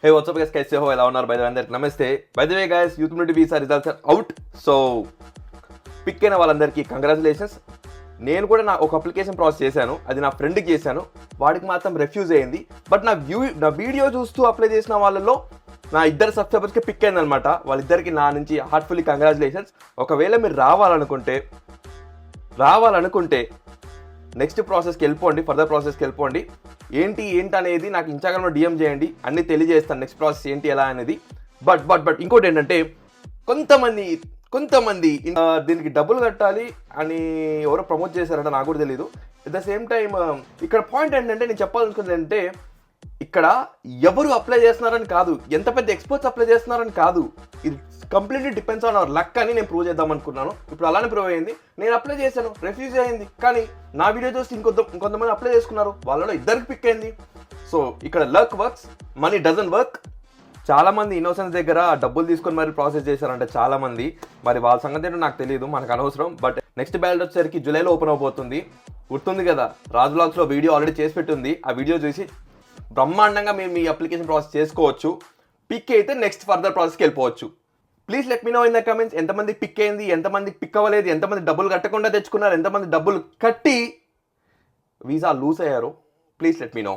Hey, what's up guys? कैसे हो? ఎలా ఉన్నారు? బై ద వే అందరికి నమస్తే. By the way guys, youth community visa results are out. So pick అయిన వాళ్ళందరికీ కంగ్రాచులేషన్స్. నేను కూడా ఒక అప్లికేషన్ ప్రాసెస్ చేశాను. అది నా ఫ్రెండ్కి చేశాను. వాడికి మాత్రం రెఫ్యూజ్ అయింది. బట్ నా వీడియో చూస్తూ అప్లై చేసిన వాళ్ళలో నా ఇద్దరు సబ్స్క్రైబర్స్కి పిక్ అయిందనమాట. వాళ్ళిద్దరికి నా నుంచి హార్ట్ఫుల్లీ కంగ్రాచులేషన్స్. ఒకవేళ మీరు రావాలనుకుంటే నెక్స్ట్ ప్రాసెస్కి వెళ్ళిపోండి, ఫర్దర్ ప్రాసెస్కి వెళ్ళిపోండి. ఏంటి అనేది నాకు ఇన్స్టాగ్రామ్లో డిఎం చేయండి, అన్నీ తెలియజేస్తాను నెక్స్ట్ ప్రాసెస్ ఏంటి ఎలా అనేది. బట్ ఇంకోటి ఏంటంటే కొంతమంది దీనికి డబ్బులు కట్టాలి అని ఎవరో ప్రమోట్ చేశారంట, నాకు కూడా తెలీదు. అట్ ద సేమ్ టైం ఇక్కడ పాయింట్ ఏంటంటే నేను చెప్పాలనుకుంది ఏంటంటే ఇక్కడ ఎవరు అప్లై చేస్తున్నారని కాదు, ఎంత పెద్ద ఎక్స్పర్ట్స్ అప్లై చేస్తున్నారని కాదు, ఇది completely depends on hour luck అని నేను ప్రూవ్ చేద్దాం అనుకున్నాను. ఇప్పుడు అలానే ప్రూవ్ అయింది. నేను అప్లై చేశాను, రెఫ్యూజ్ అయింది. కానీ నా వీడియో చూసి ఇంకొంతమంది అప్లై చేసుకున్నారు, వాళ్ళలో ఇద్దరికి పిక్ అయింది. సో ఇక్కడ luck works, money doesn't work. చాలా మంది ఇన్నోసెన్స్ దగ్గర డబ్బులు తీసుకొని మరి ప్రాసెస్ చేశారంటే చాలా మంది. మరి వాళ్ళ సంగతి ఏంటో నాకు తెలియదు, మనకు అనవసరం. బట్ నెక్స్ట్ బ్యాలెట్ వచ్చేసరికి జూలైలో ఓపెన్ అవబోతుంది. గుర్తుంది కదా, రాజ్ బ్లాగ్స్లో వీడియో ఆల్రెడీ చేసి పెట్టుంది. ఆ వీడియో చూసి బ్రహ్మాండంగా మీరు మీ అప్లికేషన్ ప్రాసెస్ చేసుకోవచ్చు. పిక్ అయితే నెక్స్ట్ ఫర్దర్ ప్రాసెస్కి వెళ్ళిపోవచ్చు. Please let me know in the comments ఎంతమంది పిక్ అయింది, ఎంతమంది పిక్ అవ్వలేదు, ఎంతమంది డబ్బులు కట్టకుండా తెచ్చుకున్నారు, ఎంతమంది డబ్బులు కట్టి వీసా లూజ్ అయ్యారు. Please let me no.